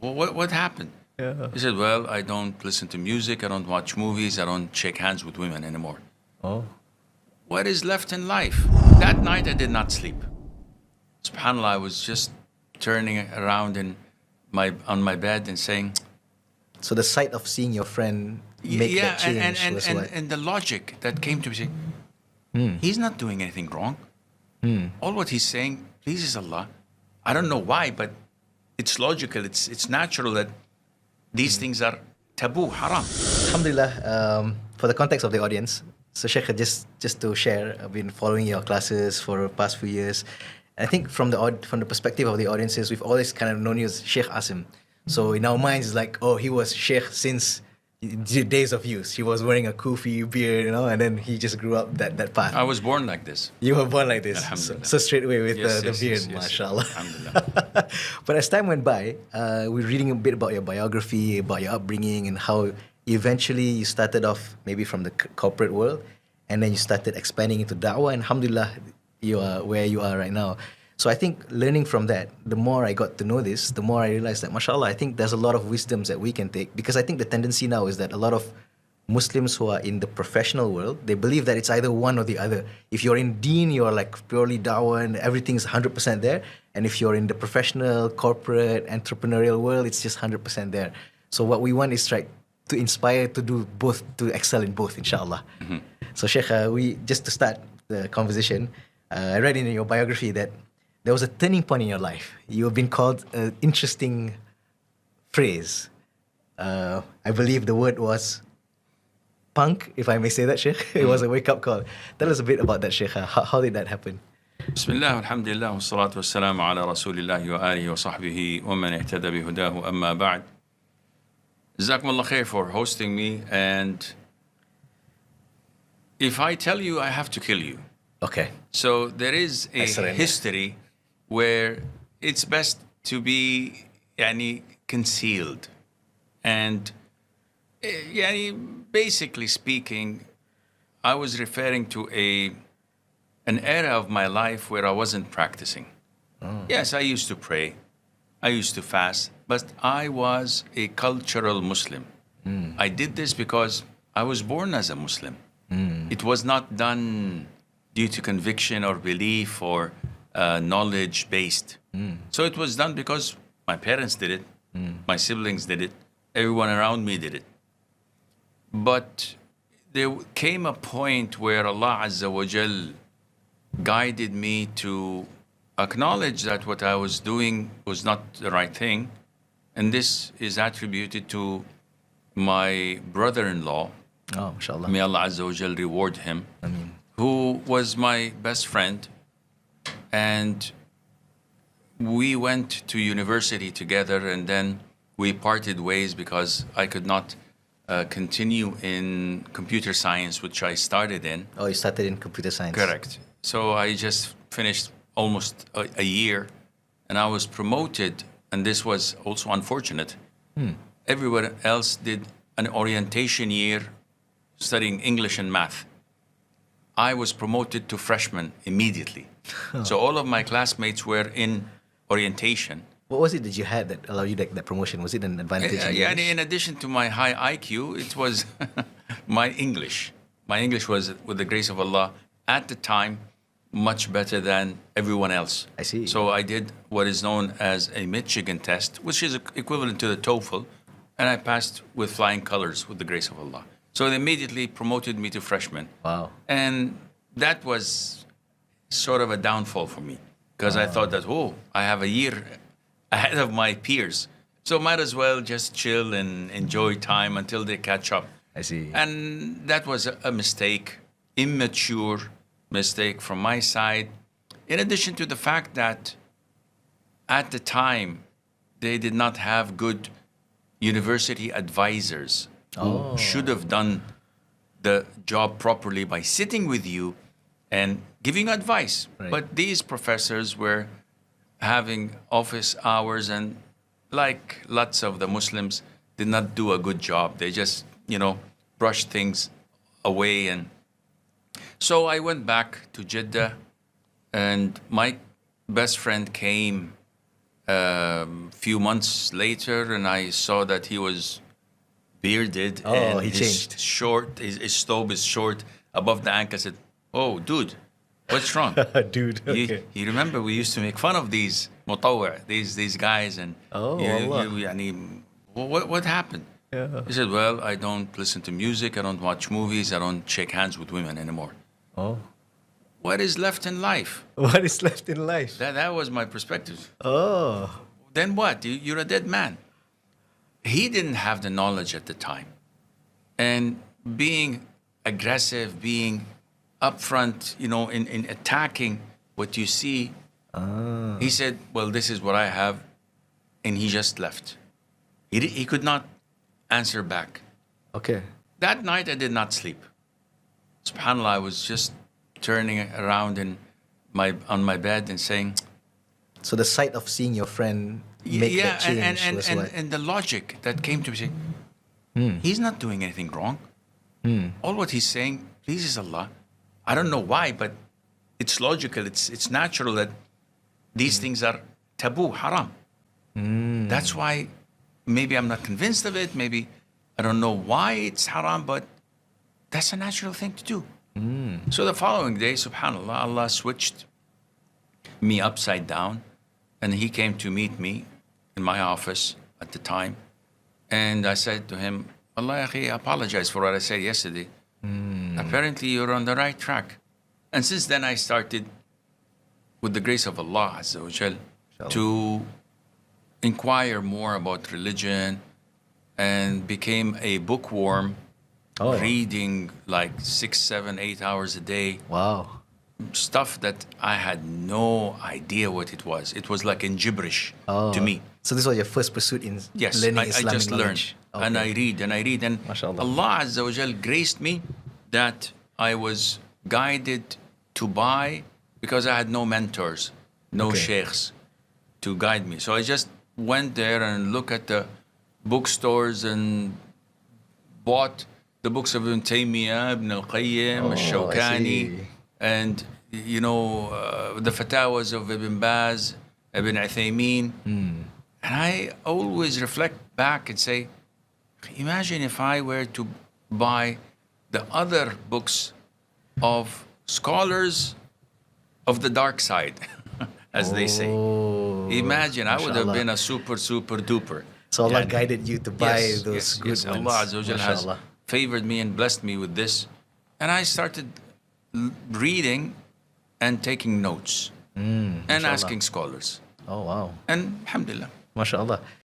Well, what happened? Yeah. He said, well, I don't listen to music, I don't watch movies, I don't shake hands with women anymore. Oh. What is left in life? That night I did not sleep. SubhanAllah, I was just turning around on my bed and saying, So the sight of seeing your friend make yeah, that change was what? and the logic that came to me saying, he's not doing anything wrong. All what he's saying pleases Allah. I don't know why, but it's logical, it's natural that these things are taboo, haram. Alhamdulillah, for the context of the audience, so Sheikh, just to share, I've been following your classes for the past few years. And I think from the perspective of the audiences, we've always kind of known you as Sheikh Asim. So in our minds, it's like, oh, he was Sheikh since the days of youth. He was wearing a kufi beard, and then he just grew up that path. I was born like this. You were born like this. Alhamdulillah. So straight away with the beard, yes. mashallah. Alhamdulillah. But as time went by, we're reading a bit about your biography, about your upbringing, and how eventually you started off maybe from the corporate world, and then you started expanding into da'wah, and alhamdulillah, you are where you are right now. So I think learning from that, the more I got to know this, the more I realized that, mashallah, I think there's a lot of wisdoms that we can take. Because I think the tendency now is that a lot of Muslims who are in the professional world, they believe that it's either one or the other. If you're in deen, you're like purely da'wah and everything's 100% there. And if you're in the professional, corporate, entrepreneurial world, it's just 100% there. So what we want is to inspire to do both, to excel in both, inshallah. Mm-hmm. So Sheikh, just to start the conversation, I read in your biography that there was a turning point in your life. You have been called an interesting phrase. I believe the word was punk, if I may say that, Sheikh. It was a wake-up call. Tell us a bit about that, Sheikh. How did that happen? Bismillah, alhamdulillah, wa salatu wa salamu ala rasulillahi wa alihi wa sahbihi wa man ihtada bihudahu amma ba'd. Jazakumullah khair for hosting me, and if I tell you, I have to kill you. Okay. So there is a history where it's best to be concealed. And basically speaking, I was referring to an era of my life where I wasn't practicing. Oh. Yes, I used to pray, I used to fast, but I was a cultural Muslim. I did this because I was born as a Muslim. It was not done due to conviction or belief or knowledge based. So it was done because my parents did it, my siblings did it, everyone around me did it. But there came a point where Allah Azza wa Jal guided me to acknowledge that what I was doing was not the right thing. And this is attributed to my brother-in-law. Oh, mashallah. May Allah Azza wa Jal reward him. Ameen. Who was my best friend, and we went to university together, and then we parted ways because I could not continue in computer science, which I started in. Oh, you started in computer science. Correct. So I just finished almost a year, and I was promoted, and this was also unfortunate. Everyone else did an orientation year studying English and math. I was promoted to freshman immediately. So all of my classmates were in orientation. What was it that you had that allowed you that promotion? Was it an advantage? In addition to my high IQ, it was my English. My English was, with the grace of Allah, at the time, much better than everyone else. I see. So I did what is known as a Michigan test, which is equivalent to the TOEFL, and I passed with flying colors with the grace of Allah. So they immediately promoted me to freshman. Wow. And that was sort of a downfall for me, because I thought that, I have a year ahead of my peers. So might as well just chill and enjoy time until they catch up. I see. And that was a mistake, immature mistake from my side. In addition to the fact that at the time, they did not have good university advisors who should have done the job properly by sitting with you and giving advice. Right. But these professors were having office hours, and like lots of the Muslims, did not do a good job. They just, brushed things away. And so I went back to Jeddah, and my best friend came few months later, and I saw that he was bearded Oh, and he his changed. his stobe is short above the ankle. I said, "Oh, dude, what's wrong?" Dude, okay. You remember we used to make fun of these mutawwa, these guys, and Oh, Allah. يعني, what happened? Yeah. He said, "Well, I don't listen to music, I don't watch movies, I don't shake hands with women anymore. Oh. What is left in life?" What is left in life? That was my perspective. Oh. Then what? You're a dead man. He didn't have the knowledge at the time. And being aggressive, being upfront, in attacking what you see, he said, "Well, this is what I have." And he just left. He could not answer back. Okay. That night, I did not sleep. SubhanAllah, I was just turning around on my bed and saying, So the sight of seeing your friend make that change was what? and the logic that came to me, saying, he's not doing anything wrong. All what he's saying pleases Allah. I don't know why, but it's logical. It's natural that these things are taboo, haram. That's why maybe I'm not convinced of it. Maybe I don't know why it's haram, but that's a natural thing to do. So the following day, subhanAllah, Allah switched me upside down, and he came to meet me in my office at the time. And I said to him, "Allah, ya akhi, I apologize for what I said yesterday. Apparently, you're on the right track." And since then, I started, with the grace of Allah Azza wa Jal, to inquire more about religion, and became a bookworm, reading like 6, 7, 8 hours a day. Wow. Stuff that I had no idea what it was. It was like in gibberish to me. So this was your first pursuit in Yes, learning I Islamic just learned. knowledge. Okay. And I read and I read. And MashaAllah. Allah Azza wa Jal graced me that I was guided to buy, because I had no mentors, no sheikhs to guide me. So I just went there and looked at the bookstores and bought the books of Ibn Taymiyyah, Ibn Al-Qayyim, I Al-Shawkani, see. and the fatwas of Ibn Baz, Ibn Uthaymeen. And I always reflect back and say, imagine if I were to buy the other books of scholars of the dark side, as they say. Imagine, I would have mashallah. been a super, super duper. So Allah Yani, guided you to buy those good yes. ones. Allah Azza wa Jal has Mashallah. favored me and blessed me with this. And I started reading and taking notes and mashallah. asking scholars. Oh wow. And alhamdulillah. MashaAllah.